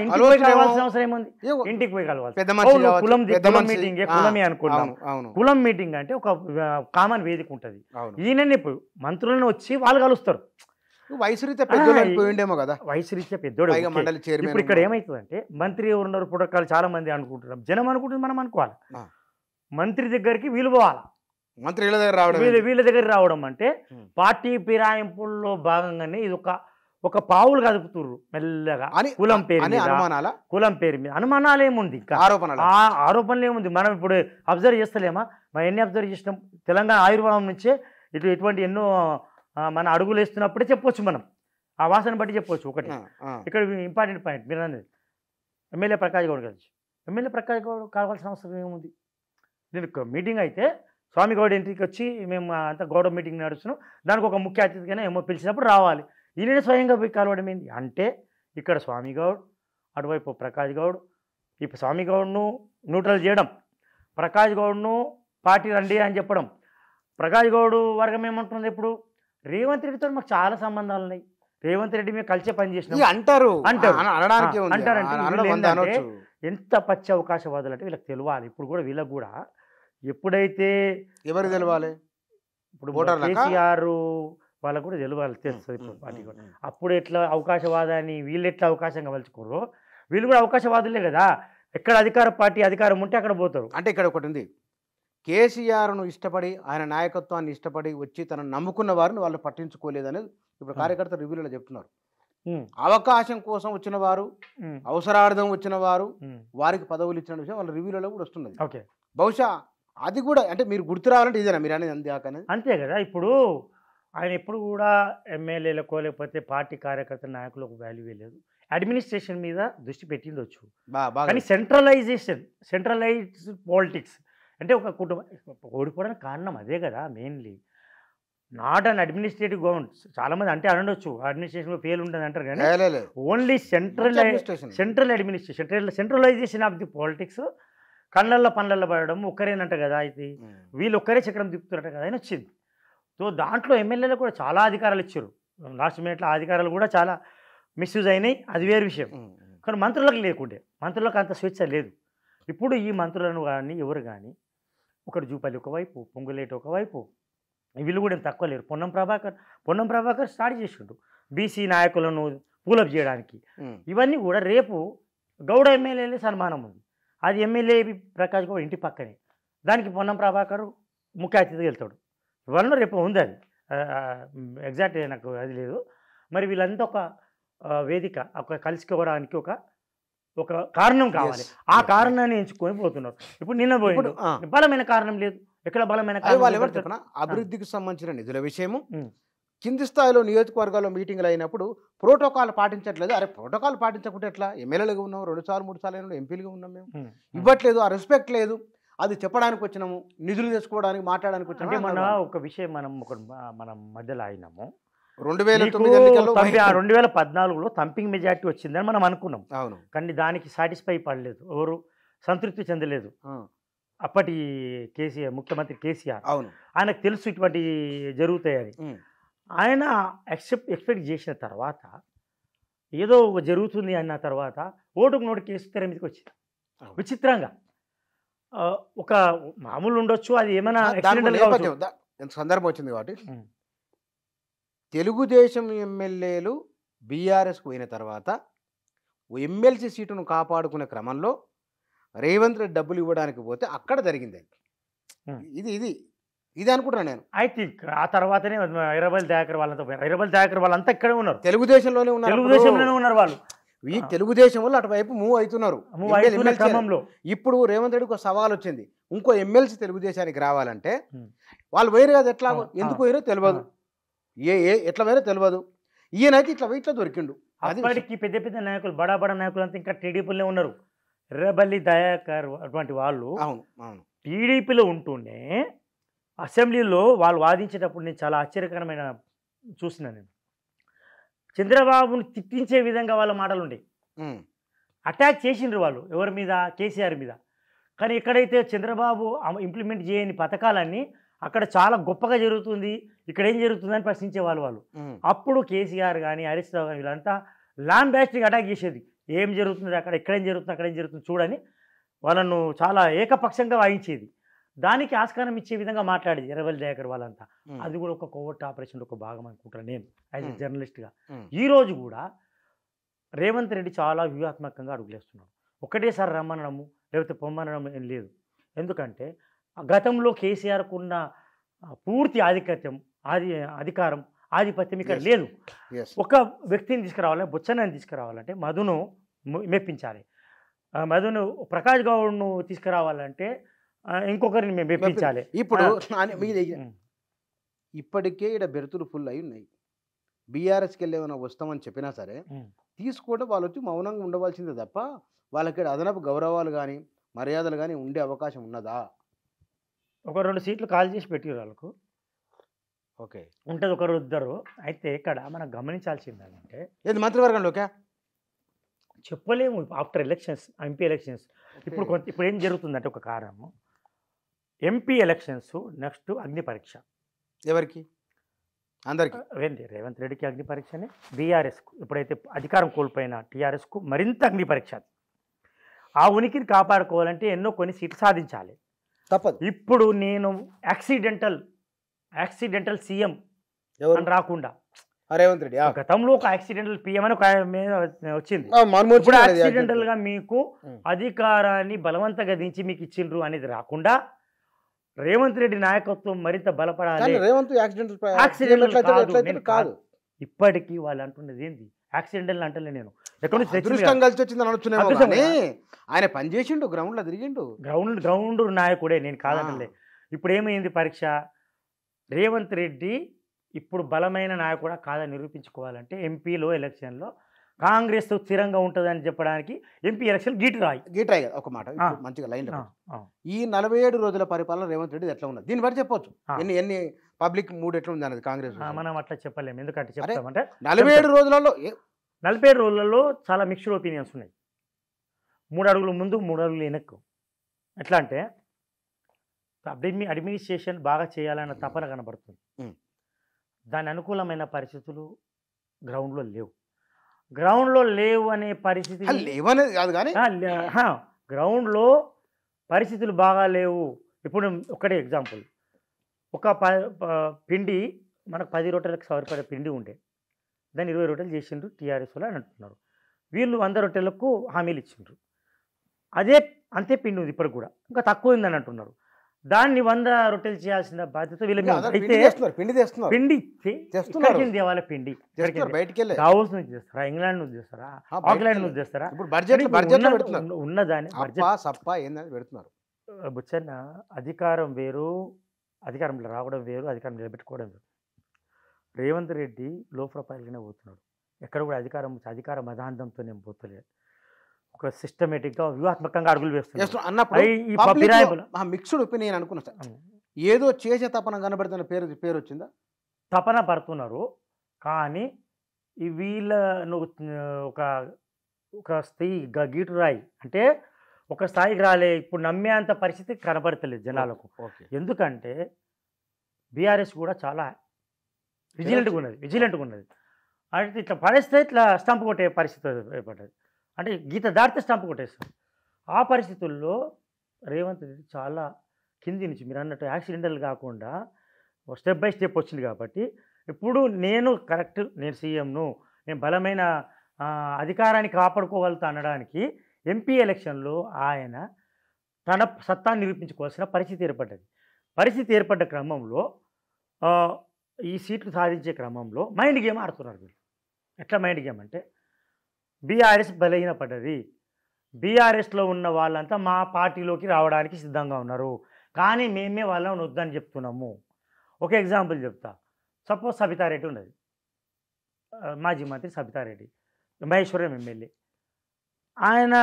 ఇంటికి పోయి కలవాల్సిన అవసరం ఏముంది? ఇంటికి పోయి కలవాలి. కులం మీటింగ్, కులమే అనుకున్నాం. కులం మీటింగ్ అంటే ఒక కామన్ వేదిక ఉంటుంది. ఈయన మంత్రులను వచ్చి వాళ్ళు కలుస్తారు. వయసురీత్యా పెద్దోడేమో కదా, వయసురీత్యా పెద్దోడు. ఇప్పుడు ఇక్కడ ఏమవుతుందంటే మంత్రి ఎవరున్నారు పుట్టకాలు చాలా మంది అనుకుంటున్నాం, జనం అనుకుంటుంది, మనం అనుకోవాలి. మంత్రి దగ్గరికి వీలు పోవాలి, మంత్రి వీళ్ళ దగ్గర రావడం అంటే పార్టీ ఫిరాయింపుల్లో భాగంగానే ఇది ఒక ఒక పావులు కదుపుతుర్రు మెల్లగా అని కులం పేరు అని మీద అనుమానాల కులం పేరు మీద అనుమానాలు ఏముంది ఇంకా ఆరోపణలు ఆ ఆరోపణలు ఏముంది మనం ఇప్పుడు అబ్జర్వ్ చేస్తలేమా మనం ఎన్ని అబ్జర్వ్ చేసినాం తెలంగాణ ఆయుర్వేదం నుంచే ఇటువంటి ఎన్నో మన అడుగులు వేస్తున్నప్పుడే చెప్పొచ్చు మనం ఆ వాసన బట్టి చెప్పొచ్చు ఒకటి ఇక్కడ ఇంపార్టెంట్ పాయింట్ మీరు అనేది ఎమ్మెల్యే ప్రకాష్ గౌడ్ కలిసి ఎమ్మెల్యే ప్రకాష్ గౌడ్ కావాల్సిన అవసరం ఏముంది నేను మీటింగ్ అయితే స్వామి గౌడ్ ఇంటికి వచ్చి మేము అంతా గౌడ మీటింగ్ నడుస్తున్నాం దానికి ఒక ముఖ్య అతిథిగానే ఏమో పిలిచినప్పుడు రావాలి ఈయన స్వయంగా పోయి కలవడం ఏంది అంటే ఇక్కడ స్వామి గౌడ్ అటువైపు ప్రకాష్ గౌడ్ ఇప్పుడు స్వామి గౌడ్ను న్యూట్రల్ చేయడం ప్రకాష్ గౌడ్ను పార్టీ రండి అని చెప్పడం ప్రకాష్ గౌడ్ వర్గం ఏమంటుంది ఇప్పుడు రేవంత్ రెడ్డితో మాకు చాలా సంబంధాలు ఉన్నాయి రేవంత్ రెడ్డి మేము కలిసే పని చేసినాం అంటారు అంటారంటే ఎంత పచ్చి అవకాశవాదులు అంటే వీళ్ళకి తెలియాలి ఇప్పుడు కూడా వీళ్ళకి కూడా ఎప్పుడైతే ఎవరు తెలవాలి ఇప్పుడు కేసీఆర్ వాళ్ళకు కూడా తెలియాలి తెలుస్తుంది ఇప్పుడు పార్టీ కూడా అప్పుడు ఎట్లా అవకాశవాదాన్ని వీళ్ళు ఎట్లా అవకాశంగా వలుచుకోరు వీళ్ళు కూడా అవకాశవాదులే కదా ఎక్కడ అధికార పార్టీ అధికారం ఉంటే అక్కడ పోతారు అంటే ఇక్కడ ఒకటి ఉంది కేసీఆర్ను ఇష్టపడి ఆయన నాయకత్వాన్ని ఇష్టపడి వచ్చి తనను నమ్ముకున్న వారిని వాళ్ళు పట్టించుకోలేదనేది ఇప్పుడు కార్యకర్త రివ్యూలో చెప్తున్నారు అవకాశం కోసం వచ్చిన వారు అవసరార్థం వచ్చిన వారు వారికి పదవులు ఇచ్చిన విషయం వాళ్ళ రివ్యూలలో కూడా వస్తున్నది ఓకే బహుశా అది కూడా అంటే మీరు గుర్తు రావాలంటే ఇదేనా మీరు అనేది అందాకనే అంతే కదా ఇప్పుడు ఆయన ఎప్పుడు కూడా ఎమ్మెల్యేలకు లేకపోతే పార్టీ కార్యకర్త నాయకులకు వాల్యూ లేదు అడ్మినిస్ట్రేషన్ మీద దృష్టి పెట్టిండొచ్చు కానీ సెంట్రలైజ్డ్ పాలిటిక్స్ అంటే ఒక కుటుంబం ఓడిపోవడానికి కారణం అదే కదా mainly not an administrative government చాలామంది అంటే అనొచ్చు అడ్మినిస్ట్రేషన్ ఫెయిల్ ఉంటుంది అంటారు కానీ only centralisation of the politics కళ్ళల్లో పనులలో పడడం ఒక్కరేనంట కదా ఇది వీళ్ళు ఒక్కరే చక్రం తిప్పుతున్నట్టు కదా అని వచ్చింది సో దాంట్లో ఎమ్మెల్యేలు కూడా చాలా అధికారాలు ఇచ్చారు లాస్ట్ మినిట్లో ఆ అధికారాలు కూడా చాలా మిస్యూజ్ అయినాయి అది వేరు విషయం కానీ మంత్రులకు లేకుండే మంత్రులకు అంత స్వేచ్ఛ లేదు ఇప్పుడు ఈ మంత్రులను కానీ ఎవరు కానీ ఒకటి జూపల్లి ఒకవైపు పొంగులేటి ఒకవైపు వీళ్ళు కూడా తక్కువ లేరు పొన్నం ప్రభాకర్ స్టార్ట్ చేసిండు బీసీ నాయకులను పూలప్ చేయడానికి ఇవన్నీ కూడా రేపు గౌడ ఎమ్మెల్యేలే సన్మానం ఉంది అది ఎమ్మెల్యే ప్రకాష్ గౌడ్ ఇంటి పక్కనే దానికి పొన్నం ప్రభాకర్ ముఖ్య అతిథిగా వెళ్తాడు ఇవాళ రేపు ఉంది అది ఎగ్జాక్ట్ నాకు అది లేదు మరి వీళ్ళంతా ఒక వేదిక ఒక కలుసుకోవడానికి ఒక కారణం కావాలి ఆ కారణాన్ని ఎంచుకొని పోతున్నారు ఇప్పుడు నిన్న పోయిండు బలమైన కారణం లేదు ఎక్కడ బలమైన కారణం అభివృద్ధికి సంబంధించిన నిధుల విషయము కింది స్థాయిలో నియోజకవర్గాల్లో మీటింగ్లు అయినప్పుడు ప్రోటోకాల్ పాటించట్లేదు అరే ప్రోటోకాల్ పాటించకుంటే ఎట్లా ఎమ్మెల్యేలుగా ఉన్నాం 2 సార్లు 3 సార్లు అయినా ఎంపీలుగా ఉన్నాం మేము ఇవ్వట్లేదు ఆ రెస్పెక్ట్ లేదు అది చెప్పడానికి వచ్చినాము నిధులు తెచ్చుకోవడానికి మాట్లాడడానికి వచ్చినాము మన ఒక విషయం మనం మధ్యలో అయినాము 2014లో తంపింగ్ మెజార్టీ వచ్చిందని మనం అనుకున్నాం అవును కానీ దానికి సాటిస్ఫై పడలేదు ఎవరు సంతృప్తి చెందలేదు అప్పటి కేసీఆర్ ముఖ్యమంత్రి కేసీఆర్ అవును ఆయనకు తెలుసు ఇటువంటి జరుగుతాయని ఆయన ఎక్స్పెక్ట్ చేసిన తర్వాత ఏదో జరుగుతుంది అన్న తర్వాత ఓటుకు నోటు కేసు తెర మీదకి వచ్చింది విచిత్రంగా ఒక మామూలు ఉండొచ్చు అది ఏమైనా సందర్భం వచ్చింది కాబట్టి తెలుగుదేశం ఎమ్మెల్యేలు బీఆర్ఎస్కు పోయిన తర్వాత ఎమ్మెల్సీ సీటును కాపాడుకునే క్రమంలో రేవంత్ రెడ్డి డబ్బులు ఇవ్వడానికి పోతే అక్కడ జరిగింది ఇది అనుకుంటున్నాను నేను ఐ థింక్ ఆ తర్వాతనే ఇరవల్ దయాకర్ వాళ్ళంతా ఇక్కడే ఉన్నారు తెలుగుదేశంలోనే ఉన్నారు వాళ్ళు ఈ తెలుగుదేశం వాళ్ళు అటువైపు మూవ్ అవుతున్నారు క్రమంలో ఇప్పుడు రేవంత్ రెడ్డికి ఒక సవాల్ వచ్చింది ఇంకో ఎమ్మెల్సీ తెలుగుదేశానికి రావాలంటే వాళ్ళు పోయిరు కదా ఎట్లా ఎందుకు పోయిరో తెలియదు ఎట్లా పోయిరో తెలియదు ఈయనైతే ఇట్లా దొరికిండు అప్పటికి పెద్ద పెద్ద నాయకులు బడా నాయకులు అంతా ఇంకా టీడీపీలో ఉన్నారు ఎర్రబల్లి దయాకర్ అటువంటి వాళ్ళు అవును టీడీపీలో ఉంటూనే అసెంబ్లీలో వాళ్ళు వాదించేటప్పుడు నేను చాలా ఆశ్చర్యకరమైన చూసినాను నేను చంద్రబాబుని తిట్టించే విధంగా వాళ్ళ మాటలు ఉండే అటాక్ చేసిండ్రు వాళ్ళు ఎవరి మీద కేసీఆర్ మీద కానీ ఎక్కడైతే చంద్రబాబు ఇంప్లిమెంట్ చేయని పథకాలన్నీ అక్కడ చాలా గొప్పగా జరుగుతుంది ఇక్కడ ఏం జరుగుతుందని ప్రశ్నించే వాళ్ళు అప్పుడు కేసీఆర్ కానీ హరీష్ రావు కానీ వీళ్ళంతా ల్యాండ్ బ్యాస్టింగ్ అటాక్ చేసేది ఏం జరుగుతుంది అక్కడ ఎక్కడేం జరుగుతుంది చూడని వాళ్ళను చాలా ఏకపక్షంగా వాయించేది దానికి ఆస్కారం ఇచ్చే విధంగా మాట్లాడేది ఎర్రవల్లి దయాకర్ వాళ్ళంతా అది కూడా ఒక కోవర్ట్ ఆపరేషన్ ఒక భాగం అనుకుంటాను నేను యాజ్ ఎ జర్నలిస్ట్గా ఈరోజు కూడా రేవంత్ రెడ్డి చాలా వ్యూహాత్మకంగా అడుగులేస్తున్నాడు ఒకటేసారి రమ్మనడము లేకపోతే పొమ్మనడం ఏం లేదు ఎందుకంటే గతంలో కేసీఆర్కు ఉన్న పూర్తి ఆధిక్యత్యం అధికారం ఆధిపత్యం ఇక్కడ Yes. లేదు. Yes. ఒక వ్యక్తిని తీసుకురావాలి, బుచ్చన్నని తీసుకురావాలంటే మధును మెప్పించాలి. మధును ప్రకాష్ గౌడ్ను తీసుకురావాలంటే ఇంకొకరిని మేము మెప్పించాలి. ఇప్పుడు ఇప్పటికే ఇక్కడ బెర్తులు ఫుల్ అయి ఉన్నాయి. బీఆర్ఎస్కి వెళ్ళి ఏమైనా వస్తామని చెప్పినా సరే తీసుకోవడం వాళ్ళు వచ్చి మౌనంగా ఉండవలసిందే తప్ప వాళ్ళకి అదనపు గౌరవాలు కానీ మర్యాదలు కానీ ఉండే అవకాశం ఉన్నదా? ఒక 2 సీట్లు కాల్ చేసి పెట్టారు వాళ్ళకు. ఓకే, ఉంటుంది ఒకరు ఇద్దరు. అయితే ఇక్కడ మనం గమనించాల్సింది ఏంటంటే ఏది మంత్రివర్గంలోకే చెప్పలేము. ఆఫ్టర్ ఎలక్షన్స్, ఎంపీ ఎలక్షన్స్ ఇప్పుడు ఏం జరుగుతుందంటే ఒక కారణము ఎంపీ ఎలక్షన్స్, నెక్స్ట్ అగ్ని పరీక్ష. ఎవరికి? అందరికి. రేవంత్ రెడ్డికి అగ్ని పరీక్షనే, బీఆర్ఎస్కు ఎప్పుడైతే అధికారం కోల్పోయిన టీఆర్ఎస్కు మరింత అగ్ని పరీక్ష. ఆ ఉనికిని కాపాడుకోవాలంటే ఎన్నో కొన్ని సీట్లు సాధించాలి, తప్పదు. ఇప్పుడు నేను యాక్సిడెంటల్ సీఎం అని రాకుండా రేవంత్ రెడ్డి గతంలో ఒక యాక్సిడెంటల్ పిఎం అని ఒక వచ్చింది. ఇప్పుడు యాక్సిడెంటల్ గా మీకు అధికారాన్ని బలవంతంగా దించి మీకు ఇచ్చిండ్రు అనేది రాకుండా రేవంత్ రెడ్డి నాయకత్వం మరింత బలపడాలి. యాక్సిడెంటల్ కాదు. ఇప్పటికీ వాళ్ళు అంటున్నది ఏంది? యాక్సిడెంటల్ అంటే నేను ఎక్కడి నుంచి అదృష్టం కలిసి వచ్చిందని అనుకున్నాను కానీ ఆయన పనిచేసిండు, గ్రౌండ్లో తిరిగిండు. గ్రౌండ్ నాయకుడే, నేను కాదంటలే. ఇప్పుడు ఏమైంది పరీక్ష? రేవంత్ రెడ్డి ఇప్పుడు బలమైన నాయకుడా కాదని నిరూపించుకోవాలంటే ఎంపీలో ఎలక్షన్లో కాంగ్రెస్ స్థిరంగా ఉంటుందని చెప్పడానికి ఎంపీ ఎలక్షన్ గీటరాయి ఒక మాట మంచిగా లైన్. ఈ 47 రోజుల పరిపాలన రేవంత్ రెడ్డి ఎట్లా ఉన్నది దీన్ని బట్టి చెప్పొచ్చు. ఎన్ని పబ్లిక్ మూడ్ ఎట్లా ఉంది అనేది కాంగ్రెస్ మనం అట్లా చెప్పలేము. ఎందుకంటే చెప్తామంటే 47 రోజులలో చాలా మిక్స్డ్ ఒపీనియన్స్ ఉన్నాయి. 3 అడుగులు ముందు 3 అడుగులు వెనక్కు. ఎట్లా అంటే అడ్మినిస్ట్రేషన్ బాగా చేయాలన్న తపన కనబడుతుంది. దాని అనుకూలమైన పరిస్థితులు గ్రౌండ్లో లేవు అనే పరిస్థితి లేవనేది కాదు కానీ గ్రౌండ్లో పరిస్థితులు బాగా లేవు. ఇప్పుడు ఒకటే ఎగ్జాంపుల్, ఒక పిండి మనకు 10 రొట్టెలకు సరిపడే పిండి ఉండే దాన్ని 20 రొట్టెలు చేసిండ్రు టీఆర్ఎస్ వాళ్ళు అని అంటున్నారు. వీళ్ళు 100 రొట్టెలకు హామీలు ఇచ్చిండ్రు. అంతే పిండి ఉంది ఇప్పుడు కూడా, ఇంకా తక్కువ ఉందని అంటున్నారు. దాన్ని 100 రొట్టెలు చేయాల్సిన బాధ్యత వీళ్ళ మీద. అయితే పిండి దేవాల పిండి దావోస్ నుంచి చేస్తారా, ఇంగ్లాండ్ నుంచి చేస్తారా, ఆక్లాండ్ నుంచి చేస్తారా? ఉన్నదాన్ని పెడుతున్నారు. బుచ్చన్న, అధికారం వేరు, అధికారంలో రావడం వేరు, అధికారం నిలబెట్టుకోవడం వేరు. రేవంత్ రెడ్డి లో ప్రొఫైల్గానే పోతున్నాడు. ఎక్కడ కూడా అధికార మదాంతంతో నేను పోతలేదు. ఒక సిస్టమేటిక్గా వ్యూహాత్మకంగా అడుగులు వేస్తున్నాడు. మిక్స్డ్ ఒపీనియన్ అనుకున్నా సార్. ఏదో చేసే తపన కనబడుతున్న పేరు వచ్చిందా? తపన పడుతున్నారు కానీ వీళ్ళ ఒక స్థాయి గీటు రాయి అంటే ఒక స్థాయికి రాలే. ఇప్పుడు నమ్మే అంత పరిస్థితి కనబడతలేదు జనాలకు. ఎందుకంటే బీఆర్ఎస్ కూడా చాలా విజిలెంట్గా ఉన్నది. అంటే ఇట్లా పడేస్తే ఇట్లా స్టంప్ కొట్టే పరిస్థితి ఏర్పడ్డది. అంటే గీత దాటితే స్టంప్ కొట్టేస్తారు. ఆ పరిస్థితుల్లో రేవంత్ రెడ్డి చాలా కింది నుంచి మీరు అన్నట్టు యాక్సిడెంటల్ కాకుండా స్టెప్ బై స్టెప్ వచ్చింది కాబట్టి ఇప్పుడు నేను సీఎంను, నేను బలమైన అధికారాన్ని కాపాడుకోగలుగుతా అనడానికి ఎంపీ ఎలక్షన్లో ఆయన తన సత్తాన్ని నిరూపించుకోవాల్సిన పరిస్థితి ఏర్పడ్డ క్రమంలో ఈ సీట్లు సాధించే క్రమంలో మైండ్ గేమ్ ఆడుతున్నారు వీళ్ళు. ఎట్లా మైండ్ గేమ్ అంటే బీఆర్ఎస్ బలహీనపడ్డది, బీఆర్ఎస్లో ఉన్న వాళ్ళంతా మా పార్టీలోకి రావడానికి సిద్ధంగా ఉన్నారు కానీ మేమే వాళ్ళని వద్దని చెప్తున్నాము. ఒక ఎగ్జాంపుల్ చెప్తా. సపోజ్ సబితారెడ్డి ఉన్నది, మాజీ మంత్రి సబితారెడ్డి, మహేశ్వరం ఎమ్మెల్యే. ఆయన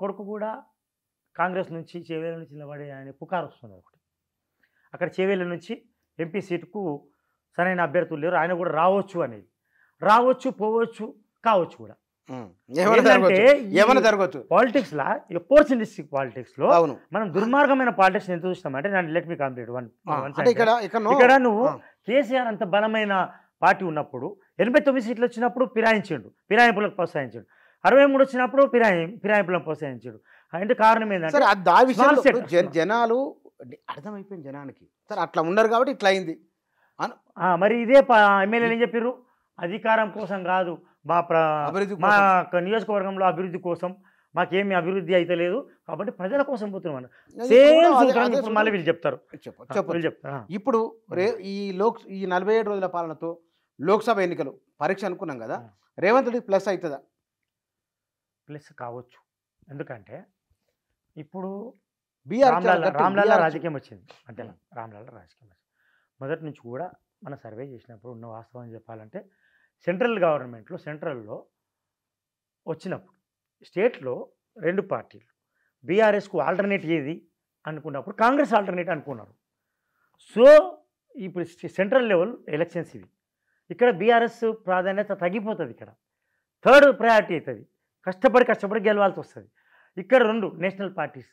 కొడుకు కూడా కాంగ్రెస్ నుంచి చేవేళ్ళ నుంచి నిలబడి ఆయన పుకారు వస్తుంది ఒకటి. అక్కడ చేవేళ్ళ నుంచి ఎంపీ సీటుకు సరైన అభ్యర్థులు లేరు, ఆయన కూడా రావచ్చు అనేది. రావచ్చు, పోవచ్చు, కావచ్చు కూడా. పాలిటిక్స్ లా ఆపర్చునిస్టిక్ పాలిటిక్స్ లో మనం దుర్మార్గమైన పాలిటిక్స్ ఎంత చూస్తామంటే లెట్ మీ కంప్లీట్ ఇక్కడ నువ్వు కేసీఆర్ అంత బలమైన పార్టీ ఉన్నప్పుడు 89 సీట్లు వచ్చినప్పుడు ఫిరాయింపులకు ప్రోత్సహించాడు. 63 వచ్చినప్పుడు ఫిరాయింపులను ప్రోత్సహించాడు. అంటే కారణం ఏంటంటే జనాలు అర్థమైపోయింది జనానికి సార్, అట్లా ఉన్నారు కాబట్టి ఇట్లా అయింది. మరి ఇదే ఎమ్మెల్యేలు ఏం చెప్పారు? అధికారం కోసం కాదు, మా నియోజకవర్గంలో అభివృద్ధి కోసం, మాకేమి అభివృద్ధి అయితే లేదు కాబట్టి ప్రజల కోసం పోతున్నాం. మళ్ళీ వీళ్ళు చెప్తారు. ఇప్పుడు ఈ 47 రోజుల పాలనతో లోక్సభ ఎన్నికలు పరీక్ష అనుకున్నాం కదా, రేవంత్ రెడ్డి ప్లస్ అవుతుందా? ప్లస్ కావచ్చు. ఎందుకంటే ఇప్పుడు బీఆర్ రామ్లాల రాజకీయం వచ్చింది అంటే రామ్లాల రాజకీయం వచ్చింది. మొదటి నుంచి కూడా మన సర్వే చేసినప్పుడు ఉన్న వాస్తవం చెప్పాలంటే సెంట్రల్ గవర్నమెంట్లో సెంట్రల్లో వచ్చినప్పుడు స్టేట్లో 2 పార్టీలు బీఆర్ఎస్కు ఆల్టర్నేట్ ఏది అనుకున్నప్పుడు కాంగ్రెస్ ఆల్టర్నేట్ అనుకున్నారు. సో ఇప్పుడు సెంట్రల్ లెవెల్ ఎలక్షన్స్ ఇవి. ఇక్కడ బీఆర్ఎస్ ప్రాధాన్యత తగ్గిపోతుంది. ఇక్కడ 3rd ప్రయారిటీ అవుతుంది. కష్టపడి గెలవాల్సి వస్తుంది. ఇక్కడ 2 నేషనల్ పార్టీస్.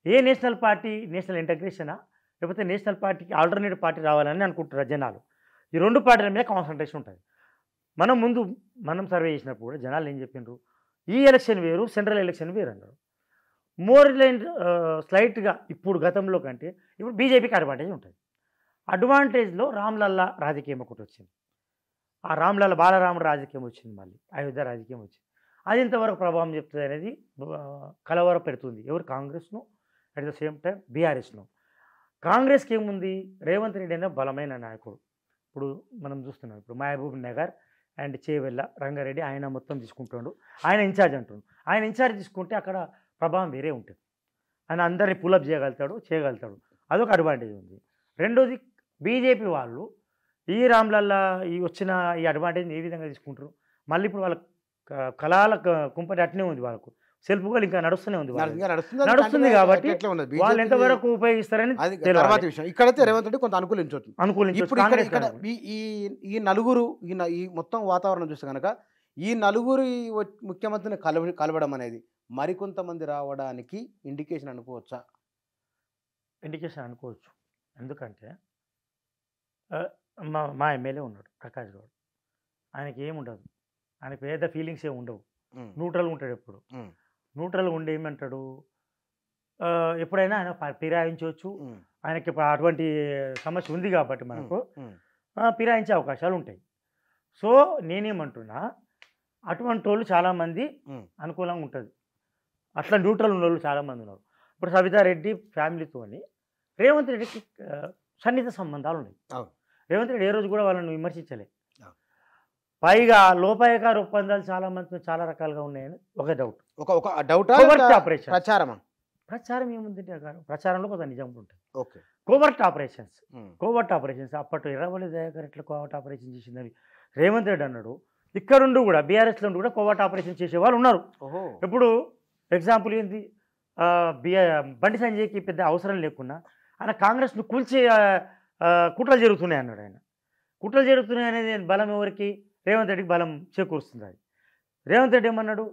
ఏ నేషనల్ పార్టీ? నేషనల్ ఇంటగ్రేషనా లేకపోతే నేషనల్ పార్టీకి ఆల్టర్నేటివ్ పార్టీ రావాలని అనుకుంటారు జనాలు. ఈ 2 పార్టీల మీద కాన్సన్ట్రేషన్ ఉంటుంది. మనం సర్వే చేసినప్పుడు కూడా జనాలు ఏం చెప్పిండ్రు, ఈ ఎలక్షన్ వేరు సెంట్రల్ ఎలక్షన్ వేరు అన్నారు. స్లైట్గా ఇప్పుడు గతంలో కంటే ఇప్పుడు బీజేపీకి అడ్వాంటేజ్ ఉంటుంది. అడ్వాంటేజ్లో రామ్లల్లా రాజకీయం ఒకటి వచ్చింది. ఆ రామ్లల్లా బాలరాముడు రాజకీయం వచ్చింది, మళ్ళీ అయోధ్య రాజకీయం వచ్చింది. అది ఇంతవరకు ప్రభావం చెప్తుంది అనేది కలవర పెడుతుంది ఎవరు? కాంగ్రెస్ను, అట్ ద సేమ్ టైం బీఆర్ఎస్ను. కాంగ్రెస్కి ఏముంది? రేవంత్ రెడ్డి అనే బలమైన నాయకుడు. ఇప్పుడు మనం చూస్తున్నాం, ఇప్పుడు మహబూబ్ నగర్ అండ్ చేవెళ్ళ రంగారెడ్డి ఆయన మొత్తం తీసుకుంటాడు, ఆయన ఇన్ఛార్జ్ అంటుండు. ఆయన ఇన్ఛార్జ్ తీసుకుంటే అక్కడ ప్రభావం వేరే ఉంటుంది. ఆయన అందరినీ పులప్ చేయగలుగుతాడు. అదొక అడ్వాంటేజ్ ఉంది. రెండోది బీజేపీ వాళ్ళు ఈ రామ్లల్లా ఈ వచ్చిన ఈ అడ్వాంటేజ్ని ఏ విధంగా తీసుకుంటారు? మళ్ళీ ఇప్పుడు వాళ్ళ కళాల కుంపటి అట్నే ఉంది, వాళ్ళకు సెల్ఫ్గా ఇంకా నడుస్తూనే ఉంది, నడుస్తుంది. కాబట్టి వాళ్ళు ఎంతవరకు ఉపయోగిస్తారని తర్వాత విషయం. ఇక్కడైతే రేవంత్ రెడ్డి కొంత అనుకూలించవచ్చు. ఈ నలుగురు ఈ మొత్తం వాతావరణం చూస్తే కనుక ఈ నలుగురు ముఖ్యమంత్రిని కలవడం అనేది మరికొంతమంది రావడానికి ఇండికేషన్ అనుకోవచ్చా? ఇండికేషన్ అనుకోవచ్చు. ఎందుకంటే మా ఎమ్మెల్యే ఉన్నాడు ప్రకాష్ గౌడ్. ఆయనకి ఏముండదు, ఆయనకు పేద ఫీలింగ్స్ ఏమి ఉండవు. న్యూట్రల్గా ఉంటాడు. ఎప్పుడు న్యూట్రల్గా ఉండి ఏమంటాడు, ఎప్పుడైనా ఆయన ఫిరాయించవచ్చు. ఆయనకి ఇప్పుడు అటువంటి సమస్య ఉంది కాబట్టి మనకు ఫిరాయించే అవకాశాలు ఉంటాయి. సో నేనేమంటున్నా, అటువంటి వాళ్ళు చాలామంది అనుకూలంగా ఉంటుంది. అట్లా న్యూట్రల్ ఉన్న వాళ్ళు చాలామంది ఉన్నారు. ఇప్పుడు సవితారెడ్డి ఫ్యామిలీతోని రేవంత్ రెడ్డికి సన్నిహిత సంబంధాలు ఉన్నాయి. రేవంత్ రెడ్డి ఏ రోజు కూడా వాళ్ళని విమర్శించలే. పైగా లోపాయకార ఒప్పందాలు చాలా రకాలుగా ఉన్నాయని ఒక డౌట్. ప్రచారం ఏముంది? ప్రచారంలో కొంత నిజం ఉంటుంది. కోవర్ట్ ఆపరేషన్స్ అప్పట్లో ఎర్రవల్లి దయాకర్ ఎట్లా కోవర్ట్ ఆపరేషన్ చేసిందని రేవంత్ రెడ్డి అన్నాడు. ఇక్కడుండి కూడా బీఆర్ఎస్లో కూడా కోవర్ట్ ఆపరేషన్ చేసే వాళ్ళు ఉన్నారు. ఇప్పుడు ఎగ్జాంపుల్ ఏంది, బండి సంజయ్కి పెద్ద అవసరం లేకున్నా ఆయన కాంగ్రెస్ను కూల్చే కుట్రలు జరుగుతున్నాయి అన్నాడు. ఆయన కుట్రలు జరుగుతున్నాయి అనేది బలం ఎవరికి? రేవంత్ రెడ్డికి బలం చేకూరుస్తుంది. అది రేవంత్ రెడ్డి ఏమన్నాడు,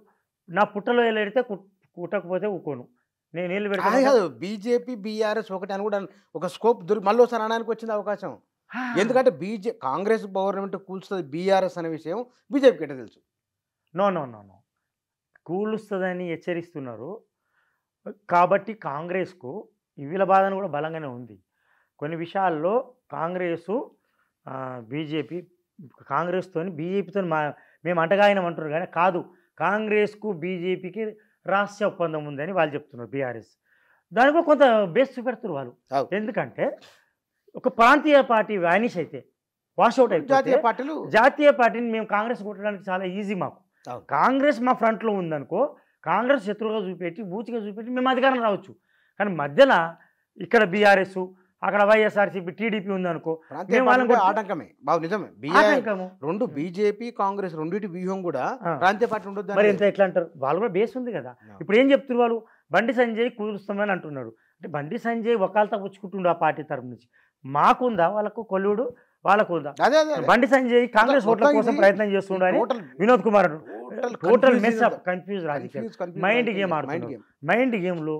నా పుట్టలో ఎడితే కుట్టకపోతే ఊకోను, నేను నీళ్ళు పెడతాను. బీజేపీ బీఆర్ఎస్ ఒకటి అని కూడా ఒక స్కోప్ మళ్ళీ ఒకసారి అనడానికి వచ్చింది అవకాశం. ఎందుకంటే కాంగ్రెస్ గవర్నమెంట్ కూల్స్తుంది బీఆర్ఎస్ అనే విషయం బీజేపీకి ఎట్లా తెలుసు? నో కూలుస్తుందని హెచ్చరిస్తున్నారు. కాబట్టి కాంగ్రెస్కు వీళ్ళ బాధను కూడా బలంగానే ఉంది. కొన్ని విషయాల్లో కాంగ్రెస్తో బీజేపీతో మేము అంటగాయనం అంటున్నారు, కానీ కాదు. కాంగ్రెస్కు బీజేపీకి రహస్య ఒప్పందం ఉందని వాళ్ళు చెప్తున్నారు బీఆర్ఎస్. దానికి కొంత బేస్ చూపెడుతున్నారు వాళ్ళు. ఎందుకంటే ఒక ప్రాంతీయ పార్టీ వానిష్ అయితే వాషౌట్ అయితే జాతీయ పార్టీని మేము కాంగ్రెస్ కొట్టడానికి చాలా ఈజీ. మాకు కాంగ్రెస్ మా ఫ్రంట్లో ఉందనుకో, కాంగ్రెస్ శత్రువుగా చూపెట్టి బూచిగా చూపెట్టి మేము అధికారం రావచ్చు. కానీ మధ్యలో ఇక్కడ బీఆర్ఎస్ అక్కడ వైఎస్ఆర్సీపీ టీడీపీ ఉందనుకో, ఆటంకమే. నిజమే, రెండు బీజేపీ కాంగ్రెస్ రెండింటి వ్యూహం కూడా ప్రాంతీయ పార్టీ ఉండదు. మరి ఎంత ఎట్లా అంటారు? వాళ్ళు కూడా బేస్ ఉంది కదా. ఇప్పుడు ఏం చెప్తున్నారు వాళ్ళు, బండి సంజయ్ కూలుస్తామని అంటున్నాడు. అంటే బండి సంజయ్ ఒకళ్ళతో పుచ్చుకుంటుండు ఆ పార్టీ తరపు నుంచి. మాకుందా వాళ్ళకు కొల్లుడు? వాళ్ళకు ఉందా? బండి సంజయ్ కాంగ్రెస్ ఓట్ల కోసం ప్రయత్నం చేస్తుండని Vinod Kumar total mess up confuse రాజకీయం, మైండ్ గేమ్ ఆడుతున్నారు. మైండ్ గేమ్లో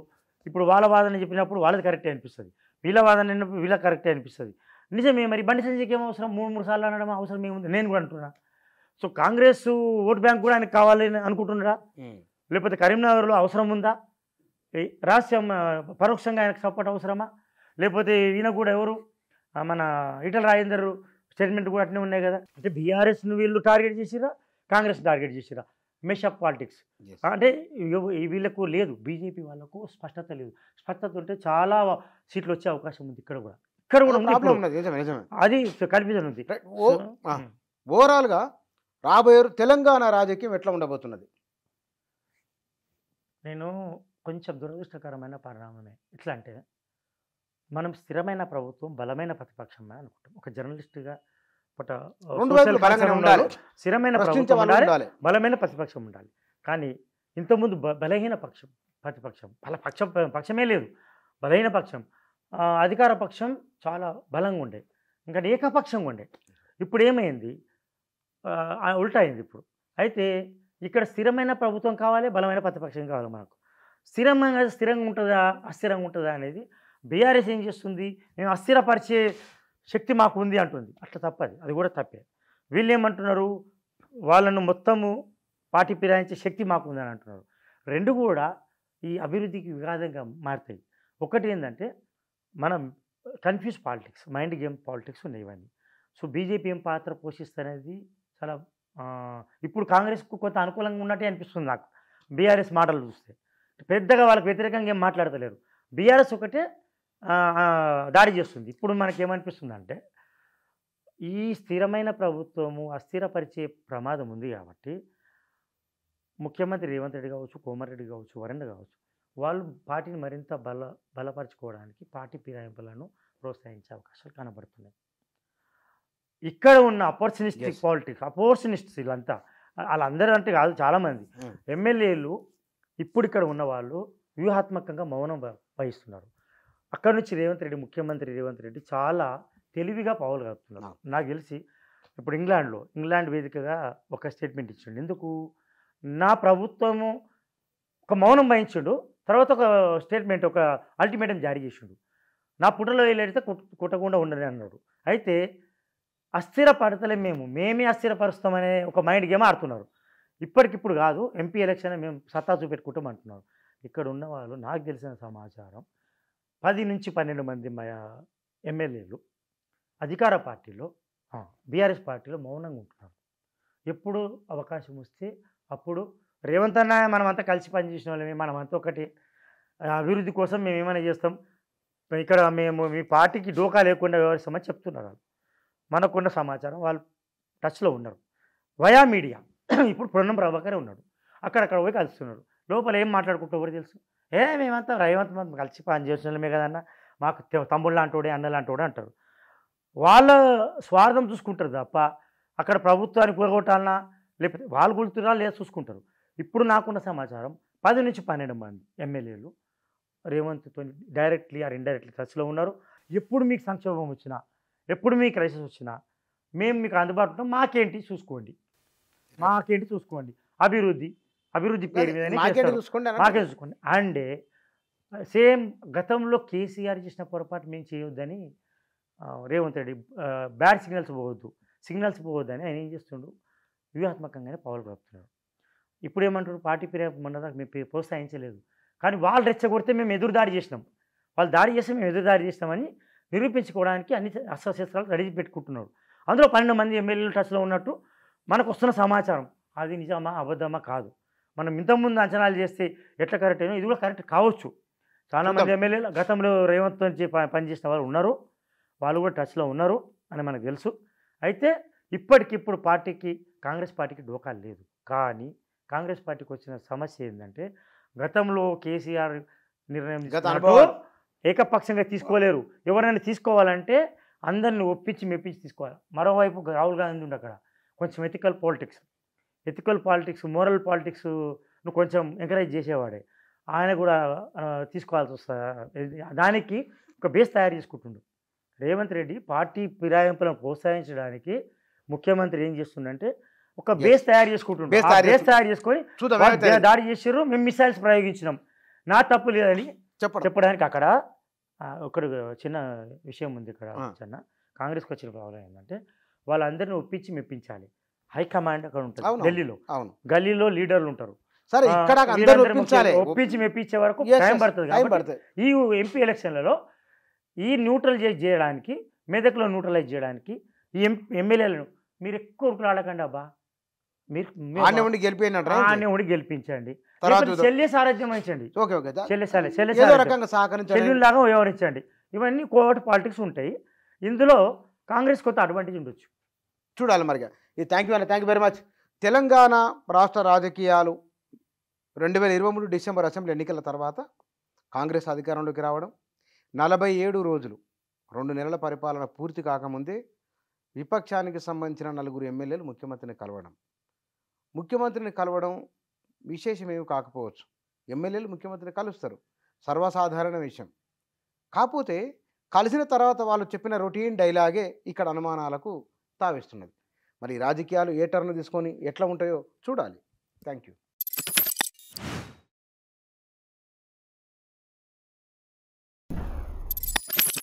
ఇప్పుడు వాళ్ళ వాదన చెప్పినప్పుడు వాళ్ళది కరెక్టే అనిపిస్తుంది, వీళ్ళ వాదన విన్నప్పుడు వీళ్ళకి కరెక్టే అనిపిస్తుంది. నిజమే. మరి బండి సంజయ్కి ఏం అవసరం? 3 సార్లు అనడం అవసరం ఏముంది? నేను కూడా అంటున్నా. సో కాంగ్రెస్ ఓట్ బ్యాంక్ కూడా ఆయనకు కావాలని అనుకుంటున్నారా? లేకపోతే కరీంనగర్లో అవసరం ఉందా? రహస్యం పరోక్షంగా ఆయనకు సపోర్ట్ అవసరమా? లేకపోతే ఈయన కూడా ఎవరు మన ఈటల రాజేందర్ స్టేట్మెంట్ కూడా అట్నే ఉన్నాయి కదా. అంటే బీఆర్ఎస్ను వీళ్ళు టార్గెట్ చేసిరా, కాంగ్రెస్ టార్గెట్ చేసిరా? మెషప్ పాలిటిక్స్ అంటే వీళ్ళకు లేదు. బీజేపీ వాళ్ళకు స్పష్టత లేదు. స్పష్టత ఉంటే చాలా సీట్లు వచ్చే అవకాశం ఉంది ఇక్కడ కూడా. ఇక్కడ కూడా ఉంది ప్రాబ్లం ఇప్పుడు. ఉన్నది, నిజమే నిజమే. అది కన్ఫ్యూజన్ ఉంది. రైట్. ఓవరాల్గా రాబోయే తెలంగాణ రాజకీయం ఎట్లా ఉండబోతున్నది? నేను కొంచెం దురదృష్టకరమైన పరిణామమే. ఎట్లా అంటే మనం స్థిరమైన ప్రభుత్వం, బలమైన ప్రతిపక్షమే అనుకుంటాం. ఒక జర్నలిస్ట్గా రెండు వైపులు బలంగానే ఉండాలి, స్థిరమైన ప్రశ్నించే ప్రభుత్వం వాళ్ళు ఉండాలి, ఉండాలి. బలమైన ప్రతిపక్షం ఉండాలి. కానీ ఇంతకుముందు బలహీన ప్రతిపక్షం పక్షమే లేదు, బలహీన పక్షం, అధికార పక్షం చాలా బలంగా ఉండే, ఇంకా ఏకపక్షంగా ఉండే. ఇప్పుడు ఏమైంది, ఉల్టా అయింది ఇప్పుడు. అయితే ఇక్కడ స్థిరమైన ప్రభుత్వం కావాలి, బలమైన ప్రతిపక్షం కావాలి. మనకు స్థిరంగా ఉంటుందా అస్థిరంగా ఉంటుందా అనేది బీఆర్ఎస్ ఏం చేస్తుంది, మేము అస్థిరపరిచే శక్తి మాకు ఉంది అంటుంది. అట్లా తప్పది, అది కూడా తప్పే. వీళ్ళు ఏమంటున్నారు, వాళ్ళను మొత్తము పార్టీ ఫిరాయించే శక్తి మాకు ఉందని అంటున్నారు. రెండు కూడా ఈ అభివృద్ధికి విఘాతంగా మారుతాయి. ఒకటి ఏంటంటే మనం confuse politics, mind game politics ఉన్నాయి ఇవన్నీ. సో బీజేపీ ఏం పాత్ర పోషిస్తున్నది చాలా ఇప్పుడు కాంగ్రెస్కు కొంత అనుకూలంగా ఉన్నట్టే అనిపిస్తుంది నాకు. బీఆర్ఎస్ మాటలు చూస్తే పెద్దగా వాళ్ళకి వ్యతిరేకంగా ఏం మాట్లాడతలేరు. బీఆర్ఎస్ ఒకటే దాడి చేస్తుంది. ఇప్పుడు మనకేమనిపిస్తుంది అంటే ఈ స్థిరమైన ప్రభుత్వము అస్థిరపరిచే ప్రమాదం ఉంది కాబట్టి ముఖ్యమంత్రి రేవంత్ రెడ్డి కావచ్చు, కోమరెడ్డి కావచ్చు, వరుణ్ కావచ్చు, వాళ్ళు పార్టీని మరింత బలపరచుకోవడానికి పార్టీ ఫిరాయింపులను ప్రోత్సహించే అవకాశాలు కనబడుతున్నాయి. ఇక్కడ ఉన్న అపర్చునిస్టిక్ పాలిటిక్స్, అపోర్చునిస్ట్స్ వీళ్ళంతా, వాళ్ళందరూ అంటే కాదు, చాలామంది ఎమ్మెల్యేలు ఇప్పుడు ఇక్కడ ఉన్న వాళ్ళు వ్యూహాత్మకంగా మౌనం వహిస్తున్నారు. అక్కడ నుంచి ముఖ్యమంత్రి రేవంత్ రెడ్డి చాలా తెలివిగా పావులు కలుపుతున్నారు. నాకు తెలిసి ఇప్పుడు ఇంగ్లాండ్ వేదికగా ఒక స్టేట్మెంట్ ఇచ్చిండు. ఎందుకు, నా ప్రభుత్వము ఒక మౌనం వహించిండు, తర్వాత ఒక స్టేట్మెంట్, ఒక అల్టిమేటం జారీ చేసిండు. నా పుట్టలో వెళ్ళేడితే కుట్టకుండా ఉండని అన్నాడు. అయితే అస్థిరపడతలే, మేమే అస్థిరపరుస్తామనే ఒక మైండ్ గేమ్ ఆడుతున్నారు. ఇప్పటికిప్పుడు కాదు, ఎంపీ ఎలక్షన్ మేము సత్తా చూపెట్టుకుంటాం అంటున్నారు. ఇక్కడ ఉన్న వాళ్ళు నాకు తెలిసిన సమాచారం 10 నుంచి 12 మంది ఎమ్మెల్యేలు అధికార పార్టీలో, బీఆర్ఎస్ పార్టీలో మౌనంగా ఉంటున్నారు. ఎప్పుడు అవకాశం వస్తే అప్పుడు రేవంత్ అన్న మనమంతా కలిసి పనిచేసిన వాళ్ళమే, మనమంతా ఒకటి, అభివృద్ధి కోసం మేము ఏమైనా చేస్తాం, ఇక్కడ మేము మీ పార్టీకి డోకా లేకుండా వ్యవహరిస్తామని చెప్తున్నారు. మనకున్న సమాచారం వాళ్ళు టచ్లో ఉన్నారు వయా మీడియా. ఇప్పుడు పొన్నం ప్రభాకరే ఉన్నాడు, అక్కడక్కడ పోయి కలుస్తున్నాడు. లోపల ఏం మాట్లాడుకుంటూ ఎవరు తెలుసు, మేమంతా రేవంత్ కలిసి పనిచేస్తున్నామే కదన్నా, మాకు తమ్ముళ్ళు అంటోడే అన్నలు అంటోడే అంటారు. వాళ్ళ స్వార్థం చూసుకుంటారు తప్ప అక్కడ ప్రభుత్వాన్ని కూరగొట్టాలన్నా లేకపోతే వాళ్ళు గుర్తురా లేదా చూసుకుంటారు. ఇప్పుడు నాకున్న సమాచారం 10 నుంచి 12 మంది ఎమ్మెల్యేలు రేవంత్తో డైరెక్ట్లీ ఆర్ ఇండైరెక్ట్లీ టచ్లో ఉన్నారు. ఎప్పుడు మీకు సంక్షోభం వచ్చినా, ఎప్పుడు మీకు క్రైసిస్ వచ్చినా మేము మీకు అందుబాటులో ఉంటాం, మాకేంటి చూసుకోండి అభివృద్ధి పేరు మీద మాకే చూసుకోండి. అండ్ సేమ్ గతంలో కేసీఆర్ చేసిన పొరపాటు మేము చేయొద్దని రేవంత్ రెడ్డి బ్యాడ్ సిగ్నల్స్ పోవద్దని ఆయన ఏం చేస్తుండు, వ్యూహాత్మకంగానే పవర్ కలుపుతున్నాడు. ఇప్పుడు ఏమంటారు, పార్టీ ఫిరాయింపు మొన్నదాకా మేము ప్రోత్సహించలేదు, కానీ వాళ్ళు రెచ్చగొడితే మేము ఎదురుదాడి చేసినాం, వాళ్ళు దాడి చేస్తే మేము ఎదురుదాడి చేసినామని నిరూపించుకోవడానికి అన్ని అస్త్రశస్త్రాలు రెడీ పెట్టుకుంటున్నారు. అందులో 12 మంది ఎమ్మెల్యేలు టచ్లో ఉన్నట్టు మనకు వస్తున్న సమాచారం. అది నిజమా అబద్ధమా కాదు, మనం ఇంతకుముందు అంచనాలు చేస్తే ఎట్లా కరెక్ట్ అయినా ఇది కూడా కరెక్ట్ కావచ్చు. చాలామంది ఎమ్మెల్యేలు గతంలో రేవంత్ నుంచి పనిచేసిన వాళ్ళు ఉన్నారు, వాళ్ళు కూడా టచ్లో ఉన్నారు అని మనకు తెలుసు. అయితే ఇప్పటికిప్పుడు కాంగ్రెస్ పార్టీకి డోకాలు లేదు. కానీ కాంగ్రెస్ పార్టీకి వచ్చిన సమస్య ఏంటంటే గతంలో కేసీఆర్ నిర్ణయం ఏకపక్షంగా తీసుకోలేరు, ఎవరైనా తీసుకోవాలంటే అందరిని ఒప్పించి మెప్పించి తీసుకోవాలి. మరోవైపు రాహుల్ గాంధీ ఉండి అక్కడ కొంచెం ఎథికల్ పాలిటిక్స్ మోరల్ పాలిటిక్స్ కొంచెం ఎంకరేజ్ చేసేవాడే, ఆయన కూడా తీసుకోవాల్సి వస్తుంది. దానికి ఒక బేస్ తయారు చేసుకుంటుండు రేవంత్ రెడ్డి. పార్టీ ఫిరాయింపులను ప్రోత్సహించడానికి ముఖ్యమంత్రి ఏం చేస్తుండంటే ఒక బేస్ తయారు చేసుకుంటుండు. బేస్ తయారు చేసుకొని దాడి చేసారు, మేము మిసైల్స్ ప్రయోగించినాం, నా తప్పు లేదని చెప్పడానికి అక్కడ ఒకటి చిన్న విషయం ఉంది. ఇక్కడ చిన్న కాంగ్రెస్కి వచ్చిన ప్రాబ్లం ఏంటంటే వాళ్ళందరినీ ఒప్పించి మెప్పించాలి. హైకమాండ్ అక్కడ ఉంటుంది ఢిల్లీలో, గల్లీలో లీడర్లు ఉంటారు, ఒప్పించి మెప్పించే వరకు టైం పడుతుంది. ఈ ఎంపీ ఎలక్షన్లలో ఈ న్యూట్రలైజ్ చేయడానికి, మెదక్లో న్యూట్రలైజ్ చేయడానికి ఈ ఎమ్మెల్యేలను మీరు ఎక్కువ ఉరుకులాడకండి అబ్బా, మీరు గెలిపించండి, చెల్లె సారథ్యం వహించండి, చెల్లెలాగా వ్యవహరించండి. ఇవన్నీ కోవర్ట్ పాలిటిక్స్ ఉంటాయి. ఇందులో కాంగ్రెస్ కొంత అడ్వాంటేజ్ ఉండొచ్చు. చూడాలి మరిగా. ఈ thank you very much. Telangana రాష్ట్ర రాజకీయాలు 2023 డిసెంబర్ అసెంబ్లీ ఎన్నికల తర్వాత కాంగ్రెస్ అధికారంలోకి రావడం, 47 రోజులు 2 నెలల పరిపాలన పూర్తి కాకముందే విపక్షానికి సంబంధించిన 4 ఎమ్మెల్యేలు ముఖ్యమంత్రిని కలవడం విశేషమేమి కాకపోవచ్చు. ఎమ్మెల్యేలు ముఖ్యమంత్రిని కలుస్తారు, సర్వసాధారణ విషయం. కాకపోతే కలిసిన తర్వాత వాళ్ళు చెప్పిన రొటీన్ డైలాగే ఇక్కడ అనుమానాలకు తావిస్తున్నది. మరి రాజకీయాలు ఏ టర్న్ తీసుకొని ఎట్లా ఉంటాయో చూడాలి. Thank you.